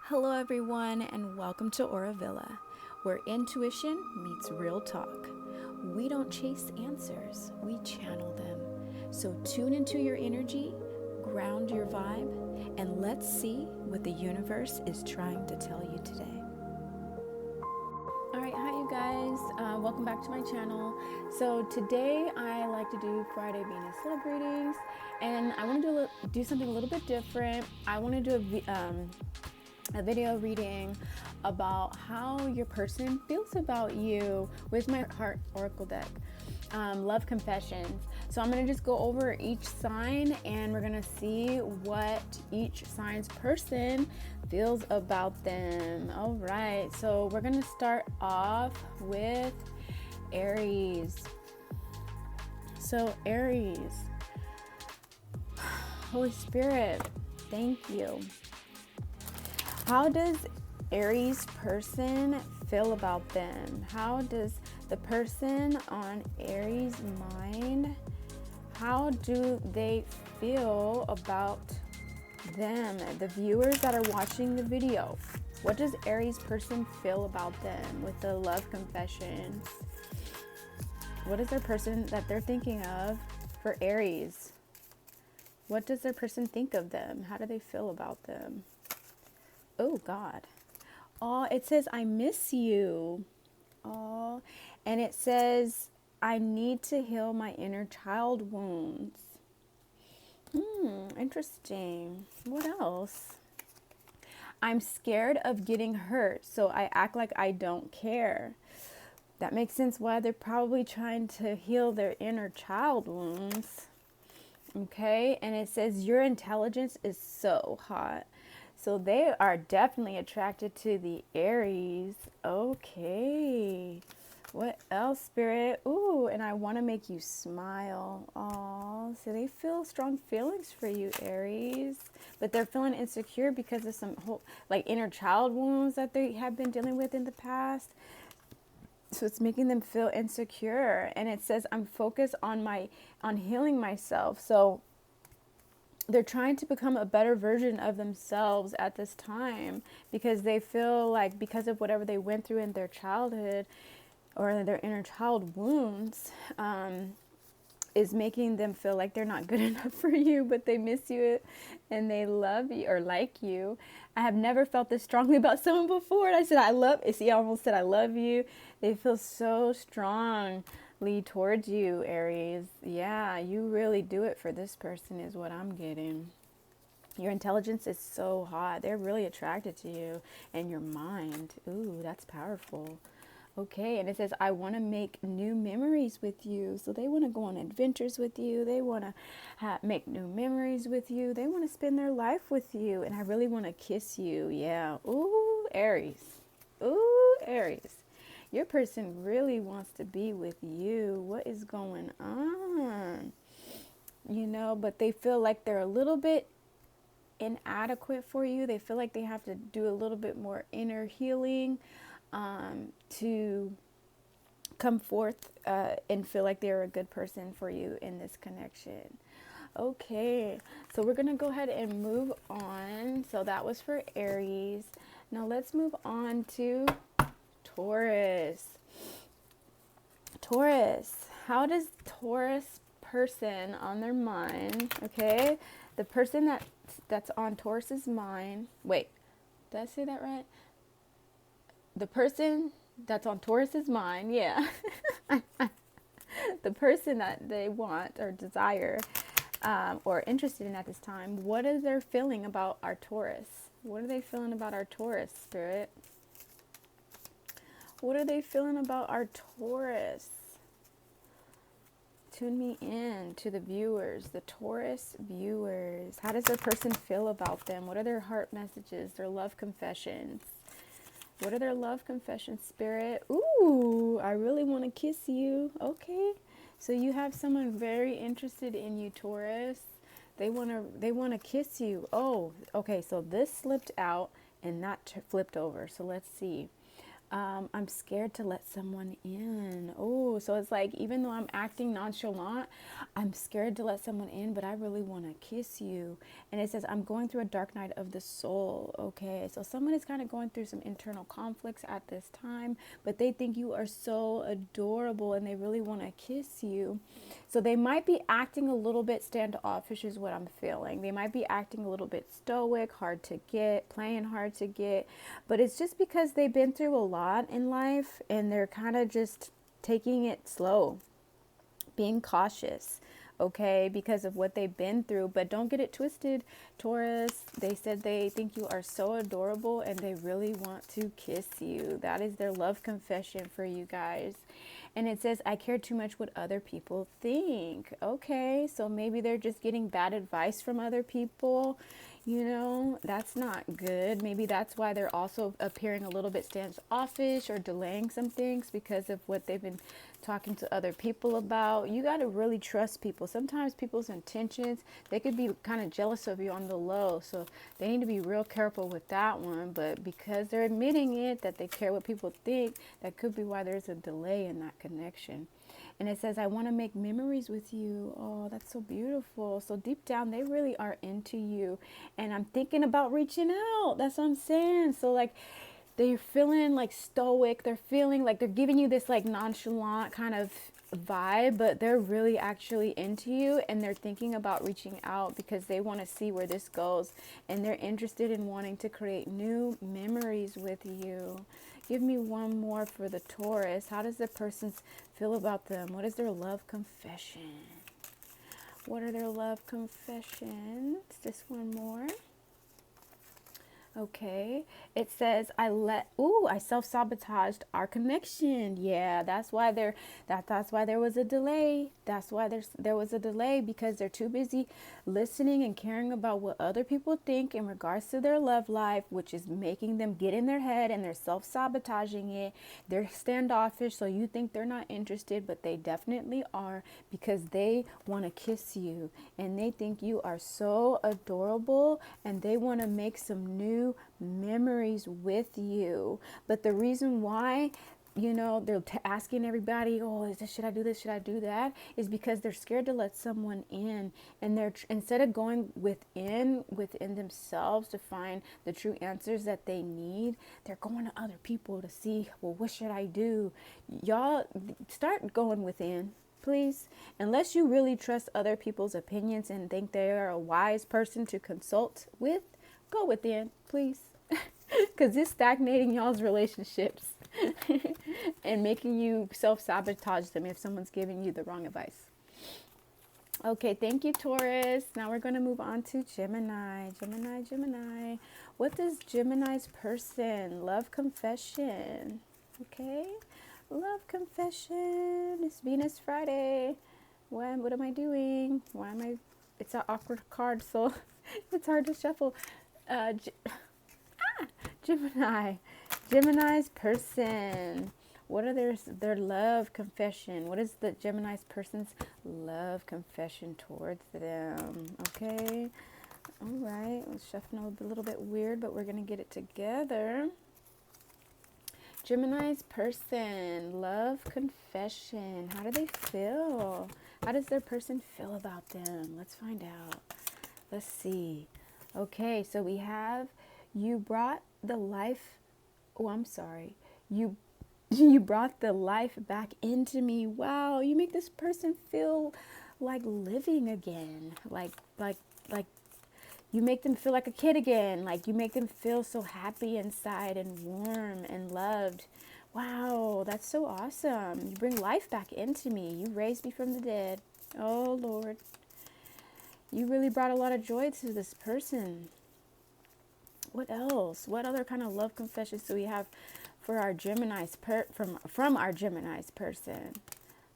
Hello, everyone, and welcome to Aura Villa, where intuition meets real talk. We don't chase answers, we channel them. So tune into your energy, ground your vibe, and let's see what the universe is trying to tell you today. All right, hi, you guys. Welcome back to my channel. So today I like to do Friday Venus love readings, and I want to do something a little bit different. I want to do a video reading about how your person feels about you with my heart oracle deck, love confessions. So I'm going to just go over each sign and we're going to see what each sign's person feels about them. All right, so we're going to start off with Aries. So Aries, Holy Spirit, thank you. How does Aries person feel about them? How does the person on Aries mind, how do they feel about them? The viewers that are watching the video, what does Aries person feel about them with the love confessions? What is their person that they're thinking of for Aries? What does their person think of them? How do they feel about them? Oh, God. Oh, it says, I miss you. Oh, and it says, I need to heal my inner child wounds. Interesting. What else? I'm scared of getting hurt, so I act like I don't care. That makes sense why they're probably trying to heal their inner child wounds. Okay, and it says, your intelligence is so hot. So they are definitely attracted to the Aries. Okay. What else, Spirit? Ooh, and I want to make you smile. Aw, so they feel strong feelings for you, Aries. But they're feeling insecure because of some inner child wounds that they have been dealing with in the past. So it's making them feel insecure. And it says, I'm focused on healing myself. So they're trying to become a better version of themselves at this time because they feel like because of whatever they went through in their childhood or their inner child wounds is making them feel like they're not good enough for you, but they miss you and they love you or like you. I have never felt this strongly about someone before. And I said, I almost said, I love you. They feel so strong towards you, Aries. Yeah, you really do it for this person is what I'm getting. Your intelligence is so hot. They're really attracted to you and your mind. Ooh, that's powerful. Okay, and it says, I want to make new memories with you. So they want to go on adventures with you. They want to make new memories with you. They want to spend their life with you. And I really want to kiss you. Yeah. Ooh, Aries. Ooh, Aries. Your person really wants to be with you. What is going on? But they feel like they're a little bit inadequate for you. They feel like they have to do a little bit more inner healing to come forth and feel like they're a good person for you in this connection. Okay, so we're going to go ahead and move on. So that was for Aries. Now let's move on to Taurus. Taurus, how does Taurus person on their mind, okay? The person that's on Taurus's mind, wait, did I say that right? The person that's on Taurus's mind, yeah. The person that they want or desire or interested in at this time, what is their feeling about our Taurus? What are they feeling about our Taurus, Spirit? What are they feeling about our Taurus? Tune me in to the viewers, the Taurus viewers. How does their person feel about them? What are their heart messages, their love confessions? What are their love confessions, Spirit? Ooh, I really want to kiss you. Okay. So you have someone very interested in you, Taurus. They want to kiss you. Oh, okay. So this slipped out and not flipped over. So let's see. I'm scared to let someone in. Oh, so it's like, even though I'm acting nonchalant, I'm scared to let someone in, but I really want to kiss you. And it says, I'm going through a dark night of the soul. Okay, so someone is kind of going through some internal conflicts at this time, but they think you are so adorable and they really want to kiss you. So they might be acting a little bit standoffish, is what I'm feeling. They might be acting a little bit stoic, hard to get, playing hard to get, but it's just because they've been through a lot in life and they're kind of just taking it slow, being cautious, okay, because of what they've been through. But don't get it twisted, Taurus. They said they think you are so adorable and they really want to kiss you. That is their love confession for you guys. And it says, I care too much what other people think. Okay, so maybe they're just getting bad advice from other people. You know, that's not good. Maybe that's why they're also appearing a little bit standoffish or delaying some things, because of what they've been talking to other people about. You got to really trust people. Sometimes people's intentions, they could be kind of jealous of you on the low. So they need to be real careful with that one. But because they're admitting it, that they care what people think, that could be why there's a delay in that connection. And it says, I want to make memories with you. Oh, that's so beautiful. So deep down, they really are into you. And I'm thinking about reaching out. That's what I'm saying. So like, they're feeling like stoic. They're feeling like they're giving you this like nonchalant kind of vibe, but they're really actually into you, and they're thinking about reaching out because they want to see where this goes, and they're interested in wanting to create new memories with you. Give me one more for the Taurus. How does the person feel about them? What is their love confession? What are their love confessions? Just one more. Okay, it says I self-sabotaged our connection. Yeah, that's why that's why there was a delay. That's why there was a delay, because they're too busy listening and caring about what other people think in regards to their love life, which is making them get in their head, and they're self-sabotaging it. They're standoffish, so you think they're not interested, but they definitely are, because they want to kiss you and they think you are so adorable and they want to make some new memories with you. But the reason why, you know, they're asking everybody, oh, is this, should I do this, should I do that, is because they're scared to let someone in, and they're instead of going within themselves to find the true answers that they need, they're going to other people to see, well, what should I do? Y'all start going within, please. Unless you really trust other people's opinions and think they are a wise person to consult with, go within, please. Because it's stagnating y'all's relationships and making you self-sabotage them if someone's giving you the wrong advice. Okay, thank you, Taurus. Now we're going to move on to Gemini. Gemini. What does Gemini's person love confession? Okay, love confession. It's Venus Friday. What am I doing? Why am I? It's an awkward card, so it's hard to shuffle. Gemini's person. What are their love confession? What is the Gemini's person's love confession towards them? Okay. All right. Let's shuffle a little bit weird, but we're going to get it together. Gemini's person, love confession. How do they feel? How does their person feel about them? Let's find out. Let's see. Okay, so we have, you brought the life, oh, I'm sorry. You brought the life back into me. Wow, you make this person feel like living again. Like you make them feel like a kid again. Like you make them feel so happy inside and warm and loved. Wow, that's so awesome. You bring life back into me. You raised me from the dead. Oh, Lord. You really brought a lot of joy to this person. What else? What other kind of love confessions do we have for our Gemini's from our Gemini's person?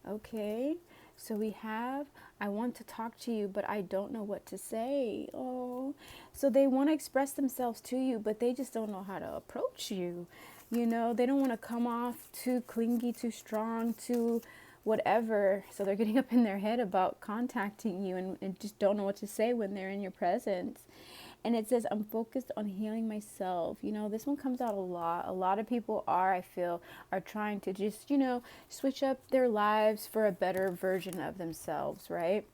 Okay. So we have, I want to talk to you, but I don't know what to say. Oh, so they want to express themselves to you, but they just don't know how to approach you. You know, they don't want to come off too clingy, too strong, too whatever. So they're getting up in their head about contacting you and just don't know what to say when they're in your presence. And it says, I'm focused on healing myself. You know, this one comes out a lot. A lot of people are, I feel, are trying to just, you know, switch up their lives for a better version of themselves, right?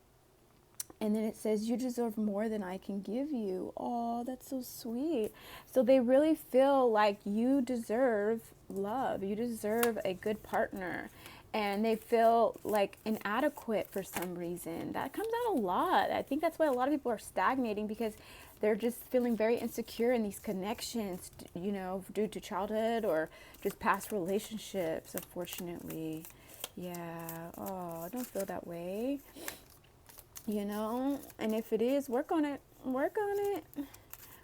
And then it says, you deserve more than I can give you. Oh, that's so sweet. So they really feel like you deserve love. You deserve a good partner. And they feel like inadequate for some reason. That comes out a lot. I think that's why a lot of people are stagnating, because they're just feeling very insecure in these connections, you know, due to childhood or just past relationships, unfortunately. Yeah. Oh, I don't feel that way. You know, and if it is, work on it. Work on it.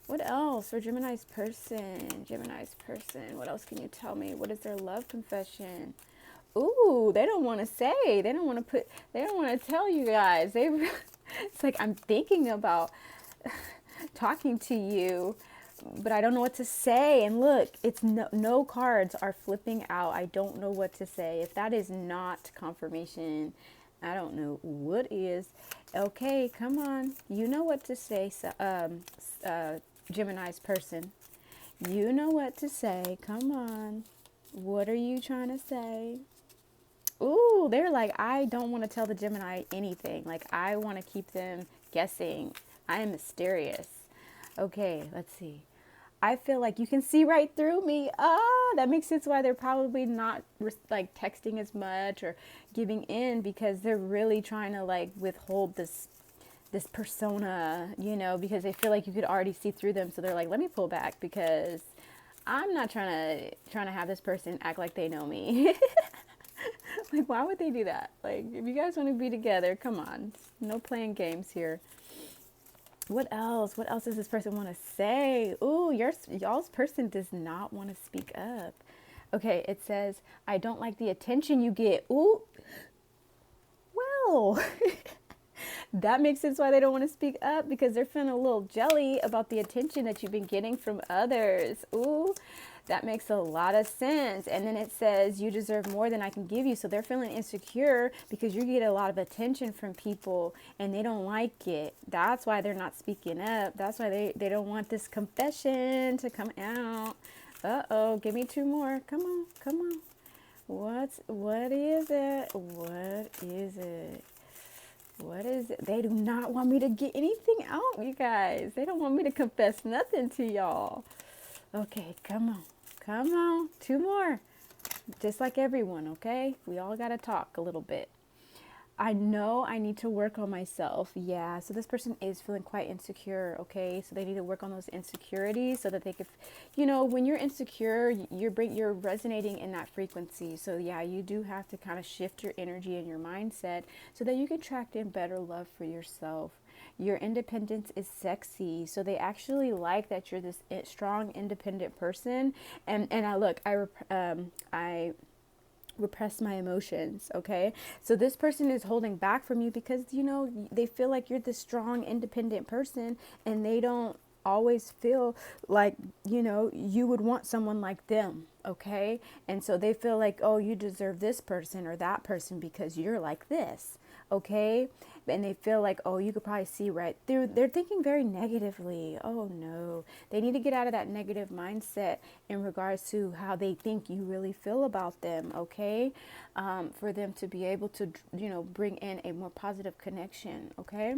What else for Gemini's person? Gemini's person. What else can you tell me? What is their love confession? Ooh, they don't want to say. They don't want to put. They don't want to tell you guys. They. It's like, I'm thinking about talking to you, but I don't know what to say. And look, it's no cards are flipping out. I don't know what to say. If that is not confirmation, I don't know what is. Okay, come on. You know what to say, Gemini's person. You know what to say. Come on. What are you trying to say? Ooh, they're like, I don't want to tell the Gemini anything. Like, I want to keep them guessing. I am mysterious. Okay, let's see. I feel like you can see right through me. Ah, that makes sense why they're probably not like texting as much or giving in, because they're really trying to like withhold this persona, you know, because they feel like you could already see through them. So they're like, let me pull back, because I'm not trying to have this person act like they know me. Like, why would they do that? Like, if you guys want to be together, come on. No playing games here. What else? What else does this person want to say? Ooh, y'all's person does not want to speak up. Okay, it says, I don't like the attention you get. Ooh, well, that makes sense why they don't want to speak up, because they're feeling a little jelly about the attention that you've been getting from others. Ooh, that makes a lot of sense. And then it says, you deserve more than I can give you. So they're feeling insecure because you get a lot of attention from people and they don't like it. That's why they're not speaking up. That's why they don't want this confession to come out. Uh-oh, give me two more. Come on, come on. What is it? What is it? What is it? They do not want me to get anything out, you guys. They don't want me to confess nothing to y'all. Okay, come on. Come on. Two more. Just like everyone, okay? We all got to talk a little bit. I know I need to work on myself. Yeah, so this person is feeling quite insecure, okay? So they need to work on those insecurities so that they could, you know, when you're insecure, you're resonating in that frequency. So yeah, you do have to kind of shift your energy and your mindset so that you can attract in better love for yourself. Your independence is sexy. So they actually like that you're this strong, independent person. And I repress my emotions, okay? So this person is holding back from you because, you know, they feel like you're this strong, independent person, and they don't always feel like, you know, you would want someone like them, okay? And so they feel like, oh, you deserve this person or that person because you're like this, okay? And they feel like, oh, you could probably see right through. They're thinking very negatively. Oh no, they need to get out of that negative mindset in regards to how they think you really feel about them, okay? For them to be able to, you know, bring in a more positive connection, okay?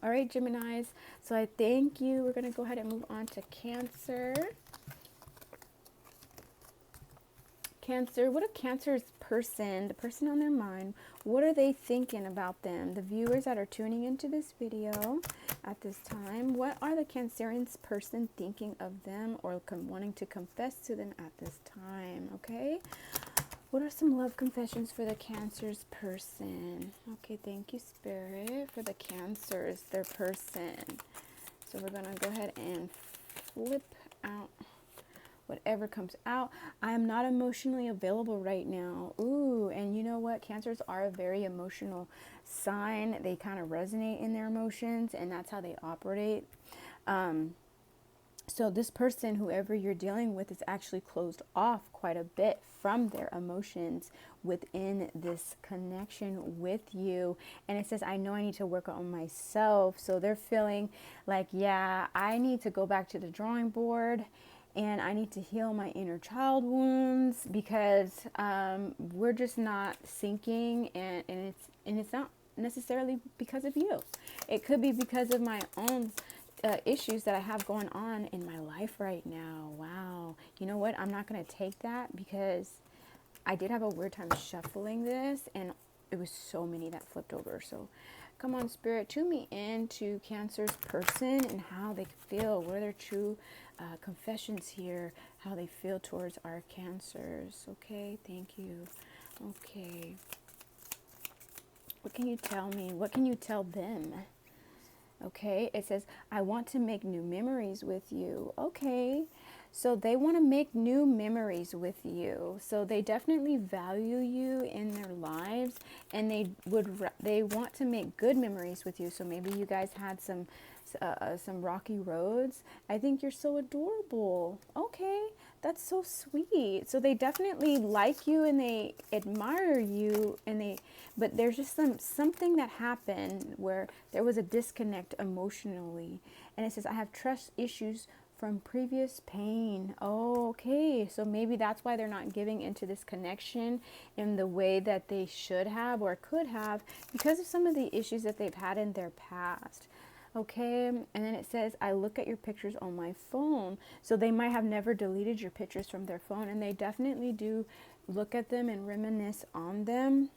All right, Geminis. So I thank you. We're going to go ahead and move on to Cancer. Cancer, what a Cancer's person, the person on their mind, what are they thinking about them? The viewers that are tuning into this video at this time, what are the Cancerian's person thinking of them or wanting to confess to them at this time, okay? What are some love confessions for the Cancer's person? Okay, thank you, Spirit, for the Cancers, their person. So we're going to go ahead and flip out whatever comes out. I am not emotionally available right now. Ooh, and you know what? Cancers are a very emotional sign. They kind of resonate in their emotions, and that's how they operate. So this person, whoever you're dealing with, is actually closed off quite a bit from their emotions within this connection with you. And it says, I know I need to work on myself. So they're feeling like, yeah, I need to go back to the drawing board and I need to heal my inner child wounds, because we're just not syncing, and it's not necessarily because of you. It could be because of my own issues that I have going on in my life right now. Wow. You know what? I'm not going to take that, because I did have a weird time shuffling this, and it was so many that flipped over. So come on, Spirit, tune me into Cancer's person and how they feel. What are their true confessions here? How they feel towards our Cancers. Okay, thank you. Okay. What can you tell me? What can you tell them? Okay, it says, I want to make new memories with you. Okay, so they want to make new memories with you. So they definitely value you in their lives, and they want to make good memories with you. So maybe you guys had some rocky roads. I think you're so adorable. Okay, that's so sweet. So they definitely like you and they admire you, but there's just something that happened where there was a disconnect emotionally. And it says, I have trust issues from previous pain. Oh, okay. So maybe that's why they're not giving into this connection in the way that they should have or could have, because of some of the issues that they've had in their past. Okay, and then it says, I look at your pictures on my phone. So they might have never deleted your pictures from their phone, and they definitely do look at them and reminisce on them.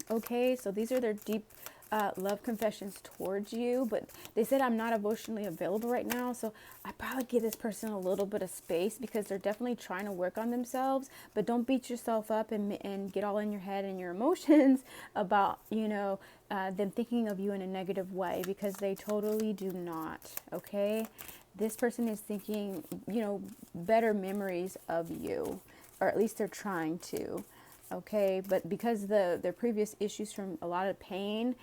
Okay, so these are their deep love confessions towards you, but they said, I'm not emotionally available right now. So I probably give this person a little bit of space, because they're definitely trying to work on themselves. But don't beat yourself up and get all in your head and your emotions about, them thinking of you in a negative way, because they totally do not. Okay, this person is thinking, better memories of you, or at least they're trying to. Okay, but because their previous issues from a lot of pain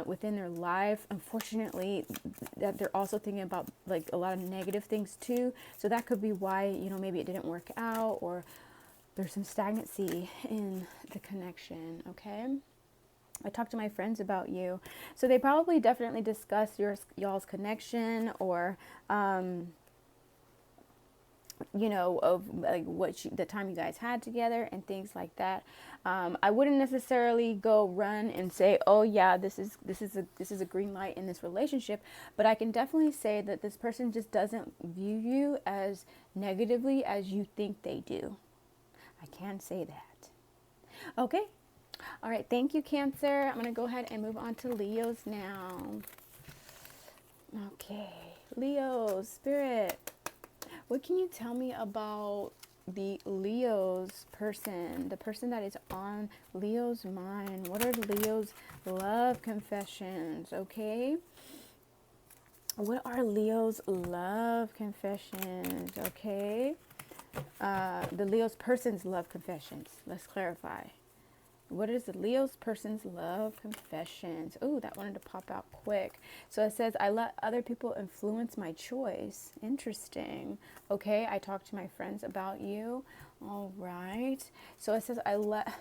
within their life, unfortunately, that they're also thinking about like a lot of negative things too. So that could be why, maybe it didn't work out, or there's some stagnancy in the connection. Okay, I talked to my friends about you, so they probably definitely discuss y'all's connection, or of like the time you guys had together and things like that. I wouldn't necessarily go run and say, oh yeah, this is a green light in this relationship, but I can definitely say that this person just doesn't view you as negatively as you think they do. I can say that. Okay. All right. Thank you, Cancer. I'm going to go ahead and move on to Leos now. Okay. Leos, Spirit. What can you tell me about the Leo's person, the person that is on Leo's mind? What are Leo's love confessions? Okay. What are Leo's love confessions? Okay. The Leo's person's love confessions. Let's clarify. What is the Leo's person's love confessions? Oh, that wanted to pop out quick. So it says, I let other people influence my choice. Interesting. Okay, I talk to my friends about you. All right. So it says, I let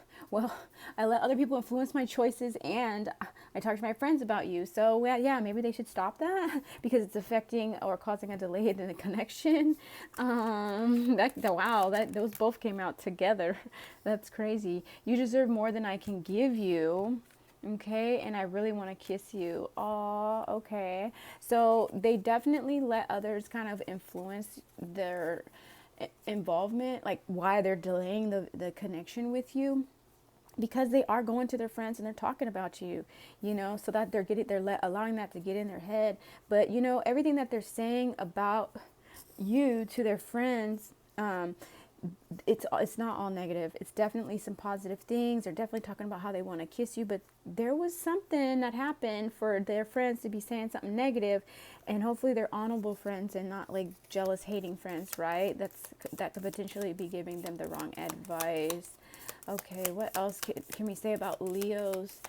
other people influence my choices, and I talk to my friends about you. So yeah, maybe they should stop that because it's affecting or causing a delay in the connection. Those both came out together. That's crazy. You deserve more than I can give you. Okay, and I really want to kiss you. Oh, okay. So they definitely let others kind of influence their involvement, like why they're delaying the connection with you, because they are going to their friends and they're talking about you, so that allowing that to get in their head. But everything that they're saying about you to their friends, it's not all negative. It's definitely some positive things. They're definitely talking about how they want to kiss you, but there was something that happened for their friends to be saying something negative, and hopefully they're honorable friends and not like jealous, hating friends, right? That could potentially be giving them the wrong advice. Okay, what else can we say about Leo's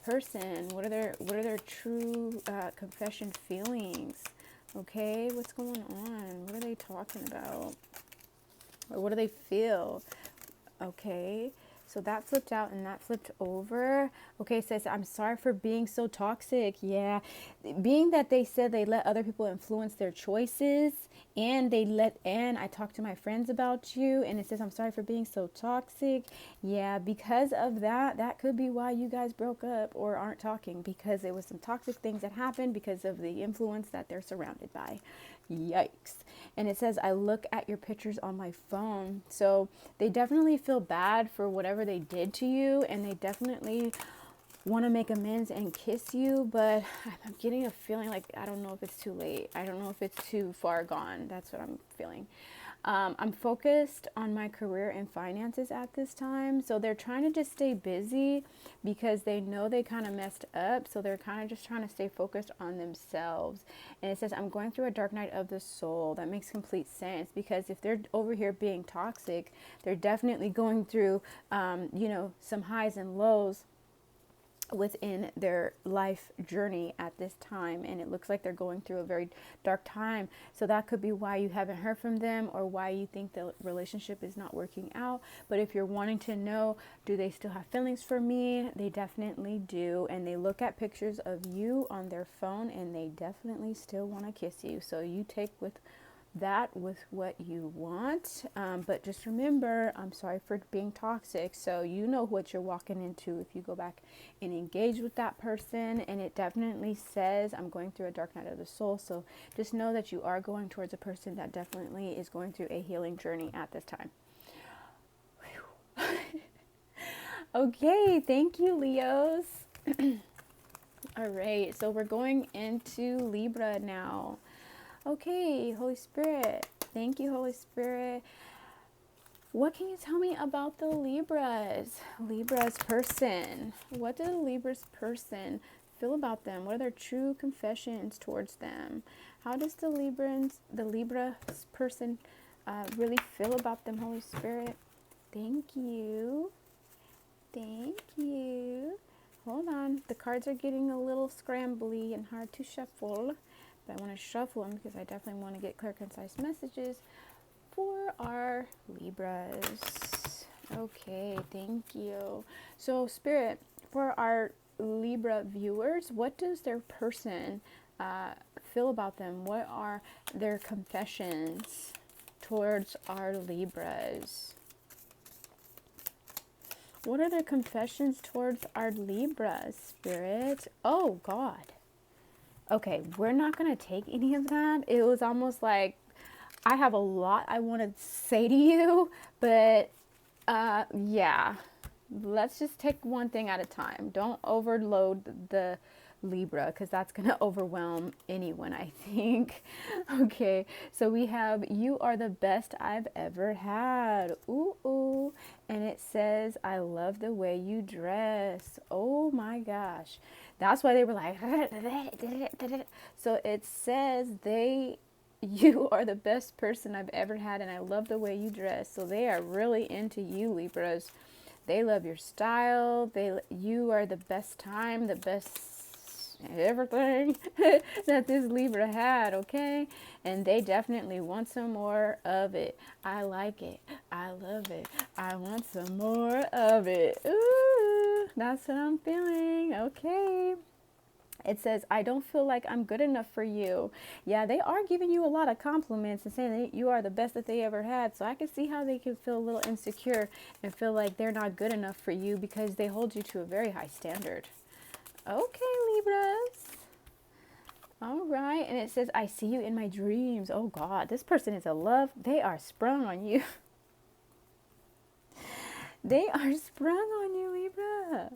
person? What are their true confession feelings? Okay, what's going on? What are they talking about? Or what do they feel? Okay, so that flipped out and that flipped over. Okay, it says, I'm sorry for being so toxic. Yeah, being that they said they let other people influence their choices, and I talked to my friends about you, and it says, I'm sorry for being so toxic. Yeah, because of that, that could be why you guys broke up or aren't talking, because there was some toxic things that happened because of the influence that they're surrounded by. Yikes. And it says, I look at your pictures on my phone. So they definitely feel bad for whatever they did to you, and they definitely want to make amends and kiss you, but I'm getting a feeling like, I don't know if it's too late. I don't know if it's too far gone. That's what I'm feeling. I'm focused on my career and finances at this time. So they're trying to just stay busy because they know they kind of messed up. So they're kind of just trying to stay focused on themselves. And it says, I'm going through a dark night of the soul. That makes complete sense, because if they're over here being toxic, they're definitely going through, some highs and lows within their life journey at this time, and it looks like they're going through a very dark time. So that could be why you haven't heard from them, or why you think the relationship is not working out. But if you're wanting to know, do they still have feelings for me? They definitely do, and they look at pictures of you on their phone, and they definitely still want to kiss you. So you take with what you want, but just remember, I'm sorry for being toxic. So you know what you're walking into if you go back and engage with that person. And it definitely says, I'm going through a dark night of the soul. So just know that you are going towards a person that definitely is going through a healing journey at this time. Okay, thank you, Leos. All right, so we're going into Libra now. Okay, Holy Spirit. Thank you, Holy Spirit. What can you tell me about the Libras? Libra's person. What does the Libra's person feel about them? What are their true confessions towards them? How does the Libra's person really feel about them, Holy Spirit? Thank you. Thank you. Hold on. The cards are getting a little scrambly and hard to shuffle. But I want to shuffle them because I definitely want to get clear, concise messages for our Libras. Okay, thank you. So, Spirit, for our Libra viewers, what does their person feel about them? What are their confessions towards our Libras? What are their confessions towards our Libras, Spirit? Oh, God. Okay, we're not going to take any of that. It was almost like I have a lot I want to say to you, but yeah, let's just take one thing at a time. Don't overload the Libra, because that's going to overwhelm anyone, I think. Okay, so we have, you are the best I've ever had. Ooh, ooh. And it says, I love the way you dress. Oh my gosh. That's why they were like, so it says you are the best person I've ever had, and I love the way you dress. So they are really into you, Libras. They love your style. You are the best time, the best everything that this Libra had, okay? And they definitely want some more of it. I like it. I love it. I want some more of it. Ooh, that's what I'm feeling. Okay. It says, I don't feel like I'm good enough for you. Yeah, they are giving you a lot of compliments and saying that you are the best that they ever had. So I can see how they can feel a little insecure and feel like they're not good enough for you, because they hold you to a very high standard. Okay, Libras. All right. And it says, I see you in my dreams. Oh, God. This person is in love. They are sprung on you. They are sprung on you, Libra.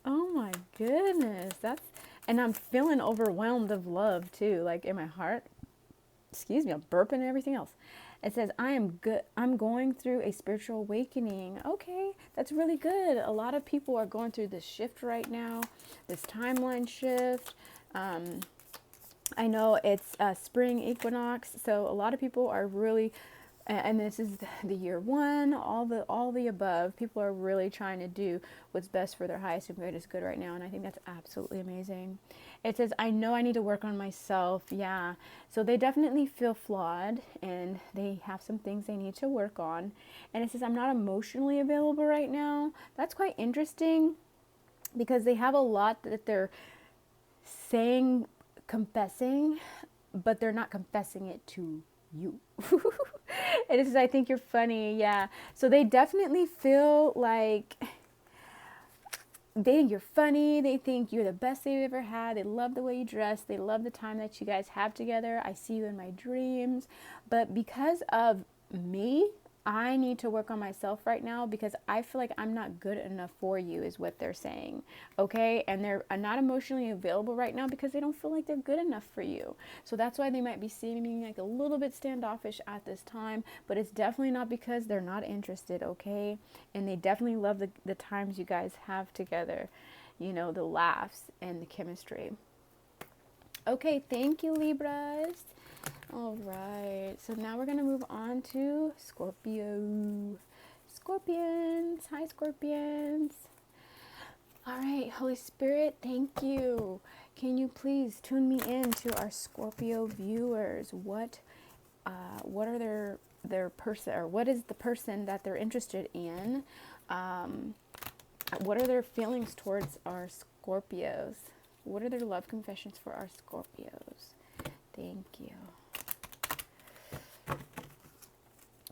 Oh, my goodness. And I'm feeling overwhelmed of love, too. Like, in my heart. Excuse me. I'm burping and everything else. It says, I am good. I'm going through a spiritual awakening. Okay, that's really good. A lot of people are going through this shift right now, this timeline shift. I know it's spring equinox, so a lot of people are really and this is the year one, all the above. People are really trying to do what's best for their highest and greatest good right now, and I think that's absolutely amazing. It says, I know I need to work on myself. Yeah, so they definitely feel flawed, and they have some things they need to work on. And it says, I'm not emotionally available right now. That's quite interesting, because they have a lot that they're saying, confessing, but they're not confessing it to you. And it says, I think you're funny. Yeah. So they definitely feel like they think you're funny. They think you're the best they've ever had. They love the way you dress. They love the time that you guys have together. I see you in my dreams. But because of me, I need to work on myself right now, because I feel like I'm not good enough for you, is what they're saying. Okay. And they're not emotionally available right now because they don't feel like they're good enough for you. So that's why they might be seeming like a little bit standoffish at this time, but it's definitely not because they're not interested. Okay. And they definitely love the times you guys have together, you know, the laughs and the chemistry. Okay. Thank you, Libras. All right, so now we're going to move on to Scorpio. Scorpions. Hi, Scorpions. All right, Holy Spirit, thank you. Can you please tune me in to our Scorpio viewers? What are their person, or what is the person that they're interested in? What are their feelings towards our Scorpios? What are their love confessions for our Scorpios? Thank you.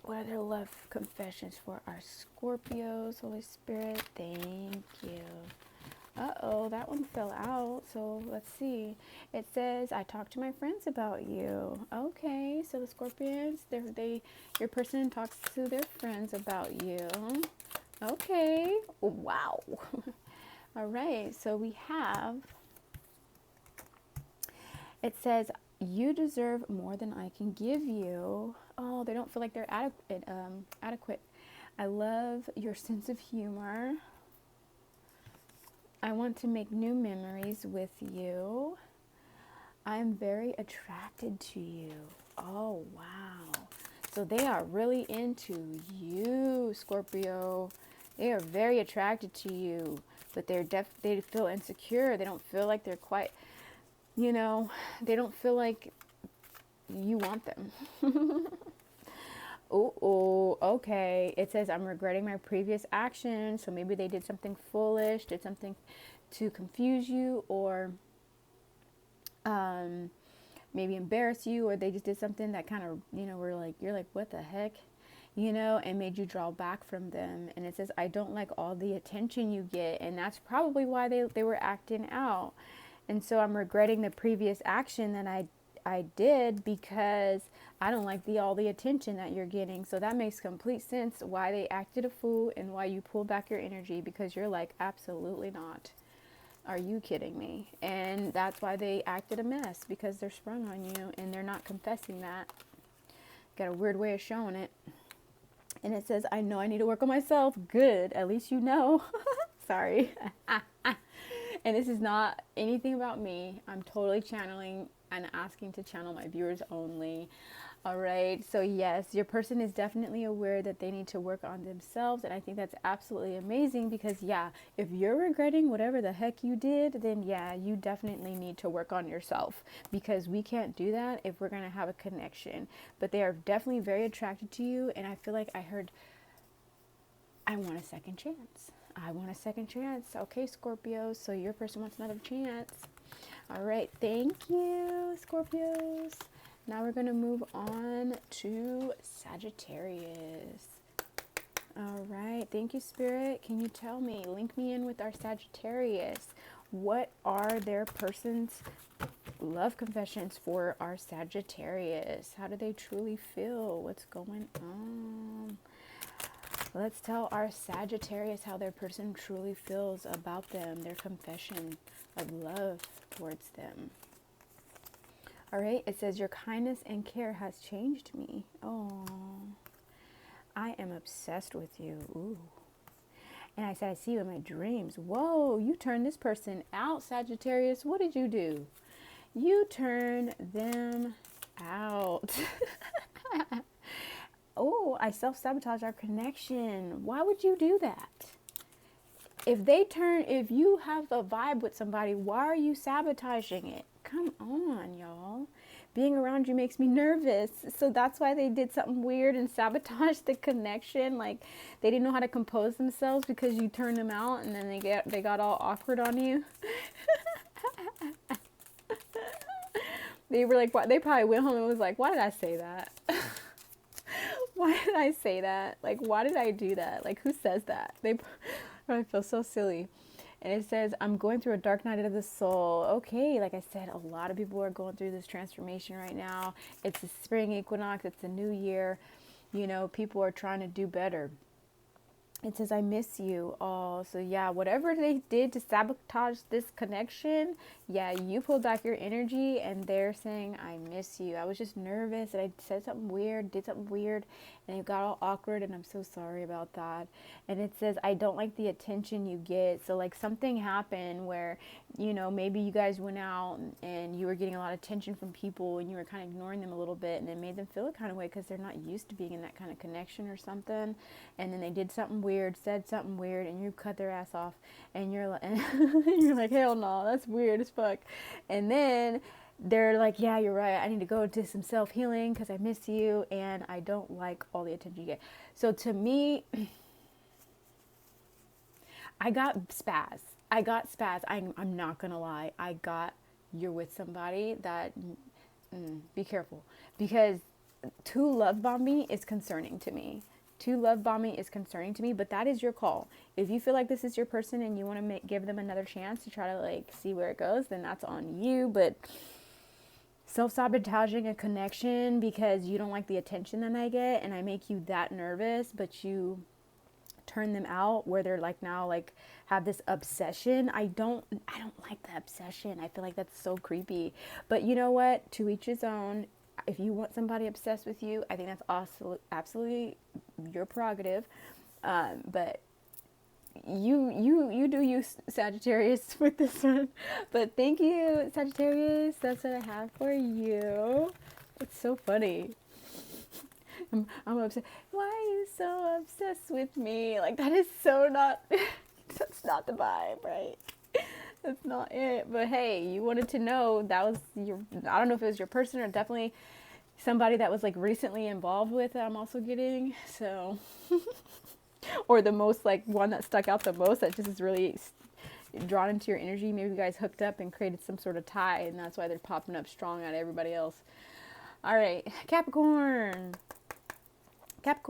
What are their love confessions for our Scorpios? Holy Spirit, thank you. Uh-oh, that one fell out. So let's see. It says, I talked to my friends about you. Okay, so the Scorpions, your person talks to their friends about you. Okay, wow. All right, so we have, it says, you deserve more than I can give you. Oh, they don't feel like they're adequate. I love your sense of humor. I want to make new memories with you. I'm very attracted to you. Oh, wow. So they are really into you, Scorpio. They are very attracted to you, but they feel insecure. They don't feel like they're quite, you know, they don't feel like you want them. Oh, okay. It says, I'm regretting my previous actions. So maybe they did something foolish, did something to confuse you, or maybe embarrass you, or they just did something that kind of, you know, you're like, what the heck? You know, and made you draw back from them. And it says, I don't like all the attention you get. And that's probably why they were acting out. And so I'm regretting the previous action that I did, because I don't like all the attention that you're getting. So that makes complete sense why they acted a fool and why you pull back your energy, because you're like, absolutely not. Are you kidding me? And that's why they acted a mess, because they're sprung on you and they're not confessing that. Got a weird way of showing it. And it says, I know I need to work on myself. Good. At least you know. Sorry. And this is not anything about me. I'm totally channeling and asking to channel my viewers only. All right. So yes, your person is definitely aware that they need to work on themselves. And I think that's absolutely amazing, because yeah, if you're regretting whatever the heck you did, then yeah, you definitely need to work on yourself, because we can't do that if we're going to have a connection. But they are definitely very attracted to you. And I feel like I heard, I want a second chance. I want a second chance. Okay, Scorpios. So your person wants another chance. All right. Thank you, Scorpios. Now we're going to move on to Sagittarius. All right. Thank you, Spirit. Can you tell me, link me in with our Sagittarius. What are their person's love confessions for our Sagittarius? How do they truly feel? What's going on? Let's tell our Sagittarius how their person truly feels about them, their confession of love towards them. All right, it says, your kindness and care has changed me. Oh, I am obsessed with you. Ooh. And I said, I see you in my dreams. Whoa, you turned this person out, Sagittarius. What did you do? You turned them out. I self-sabotage our connection. Why would you do that? If you have a vibe with somebody, why are you sabotaging it? Come on, y'all. Being around you makes me nervous. So that's why they did something weird and sabotaged the connection. Like, they didn't know how to compose themselves because you turned them out, and then they got all awkward on you. They were like, what? They probably went home and was like, why did I say that? Why did I say that? Like, why did I do that? Like, who says that? I feel so silly. And it says, I'm going through a dark night of the soul. Okay, like I said, a lot of people are going through this transformation right now. It's the spring equinox. It's a new year. You know, people are trying to do better. It says, I miss you all. So yeah, whatever they did to sabotage this connection, yeah, you pulled back your energy and they're saying, I miss you. I was just nervous and I said something weird, did something weird, and it got all awkward, and I'm so sorry about that. And it says, I don't like the attention you get. So like something happened where, you know, maybe you guys went out and you were getting a lot of attention from people and you were kind of ignoring them a little bit, and it made them feel a kind of way because they're not used to being in that kind of connection or something. And then they did something weird, said something weird, and you cut their ass off, and you're like, hell no, that's weird as fuck. And then they're like, yeah, you're right, I need to go do some self-healing because I miss you and I don't like all the attention you get. So to me, I got spaz. I'm not gonna lie. You're with somebody that, be careful, because to love bomb me is concerning to me. But that is your call. If you feel like this is your person and you want to give them another chance to try to like see where it goes, then that's on you. But self-sabotaging a connection because you don't like the attention that I get and I make you that nervous, but you turn them out where they're like now like have this obsession. I don't like the obsession. I feel like that's so creepy. But you know what? To each his own. If you want somebody obsessed with you, I think that's also absolutely your prerogative. But you do you, Sagittarius, with this one. But thank you, Sagittarius. That's what I have for you. It's so funny. I'm obsessed. Why are you so obsessed with me? Like, that is so not, that's not the vibe, right? That's not it. But hey, you wanted to know that was your, I don't know if it was your person or definitely somebody that was like recently involved with that I'm also getting. So, or the most like one that stuck out the most that just is really drawn into your energy. Maybe you guys hooked up and created some sort of tie, and that's why they're popping up strong out of everybody else. All right, Capricorn. What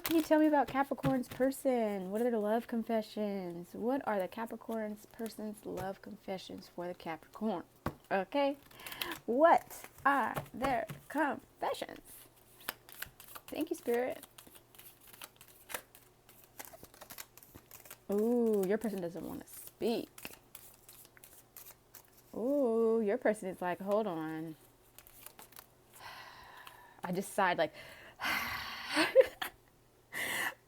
can you tell me about Capricorn's person? What are their love confessions? What are the Capricorn's person's love confessions for the Capricorn? Okay. What are their confessions? Thank you, Spirit. Ooh, your person doesn't want to speak. Ooh, your person is like, hold on. I just sighed like,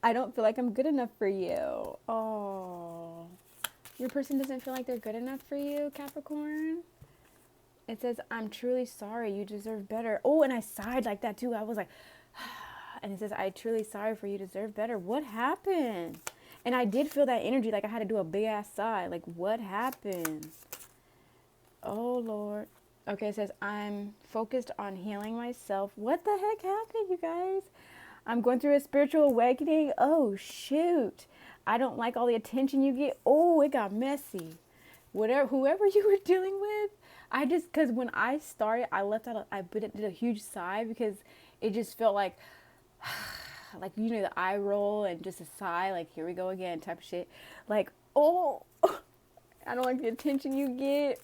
I don't feel like I'm good enough for you. Oh, your person doesn't feel like they're good enough for you, Capricorn. It says, I'm truly sorry. You deserve better. Oh, and I sighed like that too. I was like, and it says, I truly sorry for you deserve better. What happened? And I did feel that energy. Like I had to do a big ass sigh. Like, what happened? Oh, Lord. Okay, it says, I'm focused on healing myself. What the heck happened, you guys? I'm going through a spiritual awakening. Oh, shoot. I don't like all the attention you get. Oh, it got messy. Whoever you were dealing with, because when I started, I did a huge sigh because it just felt like, like, you know, the eye roll and just a sigh, like, here we go again type of shit. Like, oh, I don't like the attention you get.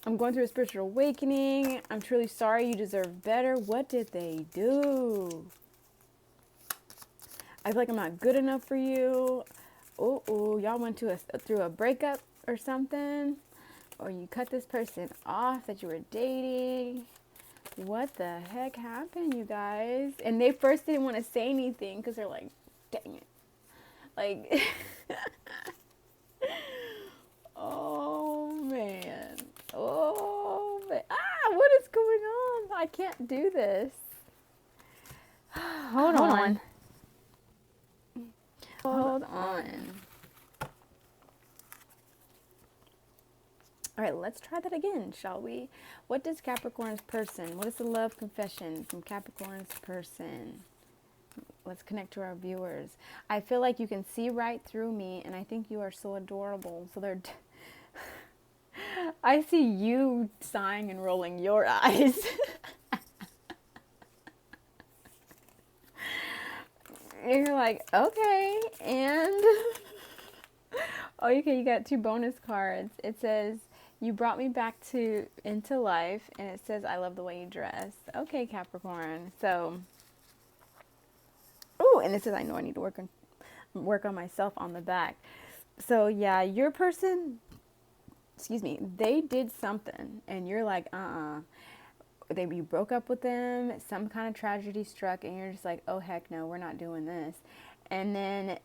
I'm going through a spiritual awakening. I'm truly sorry. You deserve better. What did they do? I feel like I'm not good enough for you. Oh, y'all went through a breakup or something. Or you cut this person off that you were dating. What the heck happened, you guys? And they first didn't want to say anything because they're like, dang it. Like, oh, man. What is going on? I can't do this. Hold on. Hold on. All right, let's try that again, shall we? What does Capricorn's person, what is the love confession from Capricorn's person? Let's connect to our viewers. I feel like you can see right through me, and I think you are so adorable. So they're... I see you sighing and rolling your eyes. You're like, okay, and... Oh, okay, you got 2 bonus cards. It says, you brought me back into life, and it says, I love the way you dress. Okay, Capricorn. So, oh, and it says, I know I need to work on myself on the back. So, yeah, your person, excuse me, they did something, and you're like, you broke up with them, some kind of tragedy struck, and you're just like, oh, heck no, we're not doing this. And then,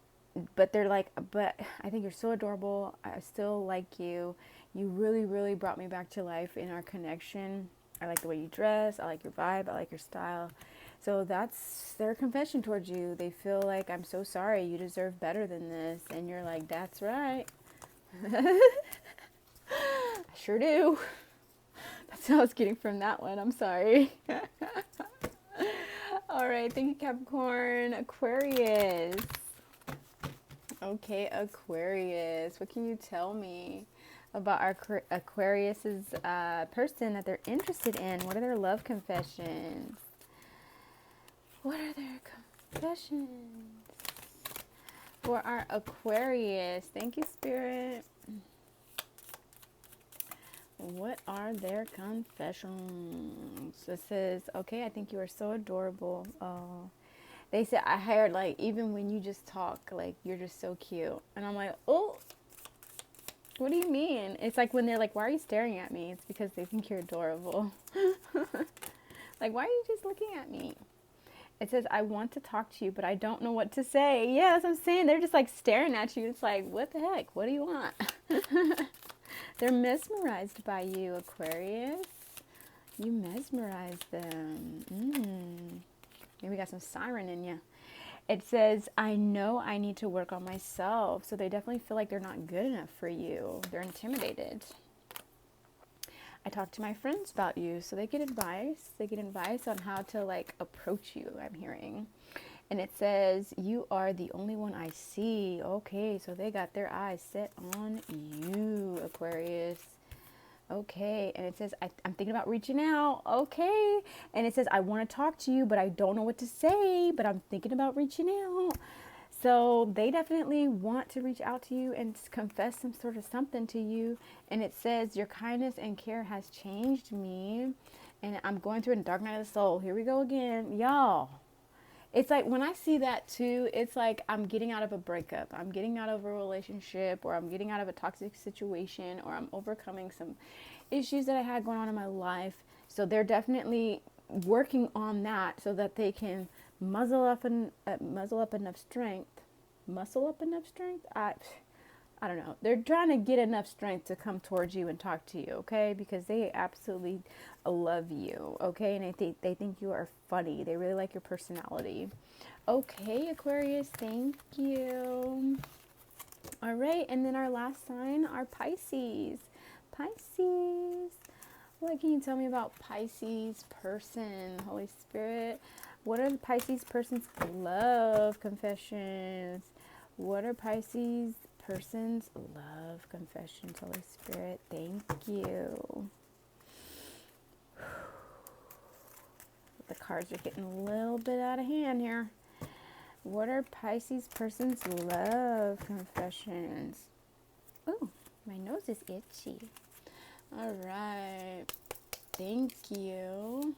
but they're like, but I think you're so adorable. I still like you. You really, really brought me back to life in our connection. I like the way you dress. I like your vibe. I like your style. So that's their confession towards you. They feel like, I'm so sorry. You deserve better than this. And you're like, that's right. I sure do. That's what I was getting from that one. I'm sorry. All right. Thank you, Capricorn. Aquarius. Okay, Aquarius. What can you tell me about our Aquarius's person that they're interested in? What are their love confessions? What are their confessions for our Aquarius? Thank you, Spirit. What are their confessions? It says, okay, I think you are so adorable. Oh, they said, I heard, like, even when you just talk, like, you're just so cute. And I'm like, oh, what do you mean? It's like when they're like, why are you staring at me? It's because they think you're adorable. Like, why are you just looking at me? It says, I want to talk to you, but I don't know what to say. Yeah, that's what I'm saying. They're just like staring at you. It's like, what the heck? What do you want? They're mesmerized by you, Aquarius. You mesmerize them. Maybe we got some siren in you. It says, I know I need to work on myself. So they definitely feel like they're not good enough for you. They're intimidated. I talk to my friends about you, so they get advice. They get advice on how to, like, approach you, I'm hearing. And it says, you are the only one I see. Okay, so they got their eyes set on you, Aquarius. Okay, and it says, I'm thinking about reaching out. Okay, and it says, I want to talk to you, but I don't know what to say, but I'm thinking about reaching out. So they definitely want to reach out to you and confess some sort of something to you. And it says, your kindness and care has changed me. And I'm going through a dark night of the soul. Here we go again. Y'all. It's like when I see that too, it's like I'm getting out of a breakup. I'm getting out of a relationship, or I'm getting out of a toxic situation, or I'm overcoming some issues that I had going on in my life. So they're definitely working on that so that they can muscle up enough strength. I don't know. They're trying to get enough strength to come towards you and talk to you, okay? Because they absolutely love you, okay? And they think you are funny. They really like your personality. Okay, Aquarius, thank you. All right, and then our last sign are Pisces. Pisces. What can you tell me about Pisces person, Holy Spirit? What are the Pisces person's love confessions? What are Pisces person's love confessions, Holy Spirit? Thank you. The cards are getting a little bit out of hand here. What are Pisces person's love confessions? Oh, my nose is itchy. All right. Thank you.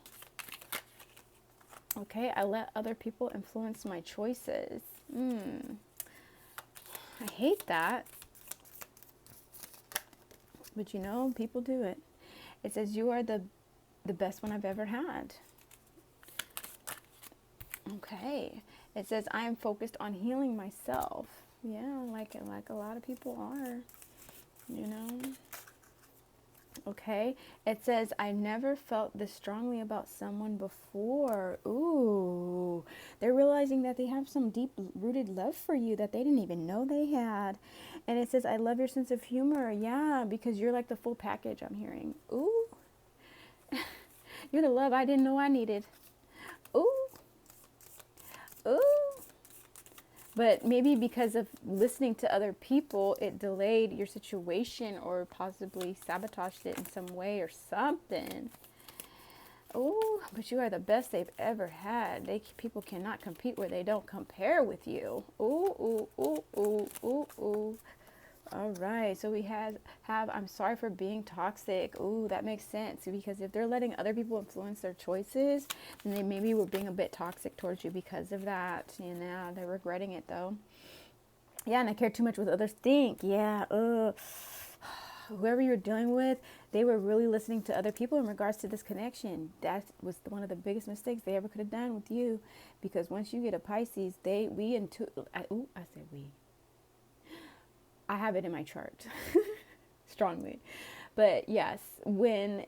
Okay, I let other people influence my choices. I hate that. But you know, people do it. It says, you are the best one I've ever had. Okay. It says, I am focused on healing myself. Yeah, like a lot of people are, you know. Okay, it says, I never felt this strongly about someone before. Ooh, they're realizing that they have some deep rooted love for you that they didn't even know they had. And it says, I love your sense of humor. Yeah, because you're like the full package, I'm hearing. Ooh, you're the love I didn't know I needed. Ooh, ooh. But maybe because of listening to other people, it delayed your situation or possibly sabotaged it in some way or something. Oh, but you are the best they've ever had. People cannot compete where they don't compare with you. Ooh, ooh, ooh, ooh, ooh, ooh. All right, so we have I'm sorry for being toxic. Ooh, that makes sense, because if they're letting other people influence their choices, then they maybe were being a bit toxic towards you because of that. You know, they're regretting it though. Yeah, and I care too much what others think. Yeah, whoever you're dealing with, they were really listening to other people in regards to this connection. That was one of the biggest mistakes they ever could have done with you, because once you get a Pisces, I said we. I have it in my chart strongly. But yes, when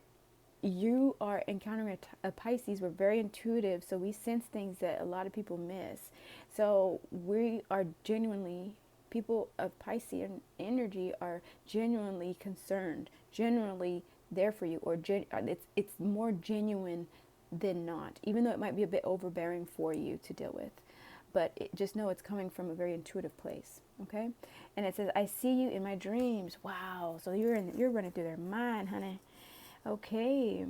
you are encountering a Pisces, we're very intuitive, so we sense things that a lot of people miss. So we are genuinely, people of Pisces energy are genuinely concerned, genuinely there for you, or it's more genuine than not, even though it might be a bit overbearing for you to deal with. But just know it's coming from a very intuitive place, okay? And it says, I see you in my dreams. Wow, so you're running through their mind, honey. Okay.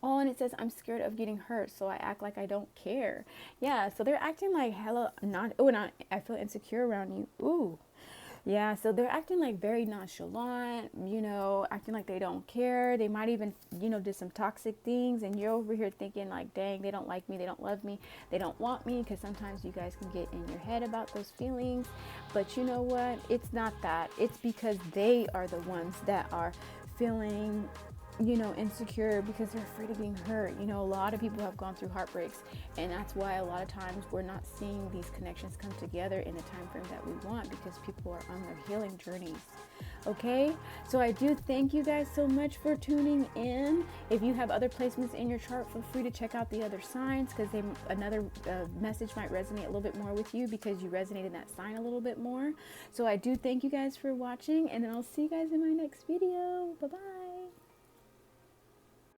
Oh, and it says, I'm scared of getting hurt, so I act like I don't care. Yeah, so they're acting like hella not. Oh, not. I feel insecure around you. Ooh. Yeah, so they're acting like very nonchalant, acting like they don't care. They might even, do some toxic things, and you're over here thinking like, dang, they don't like me, they don't love me, they don't want me, because sometimes you guys can get in your head about those feelings. But you know what? It's not that. It's because they are the ones that are feeling insecure because they're afraid of being hurt. A lot of people have gone through heartbreaks, and that's why a lot of times we're not seeing these connections come together in the time frame that we want, because people are on their healing journeys. Okay, so I do thank you guys so much for tuning in. If you have other placements in your chart, feel free to check out the other signs, because another message might resonate a little bit more with you because you resonate in that sign a little bit more. So I do thank you guys for watching, and then I'll see you guys in my next video. Bye bye.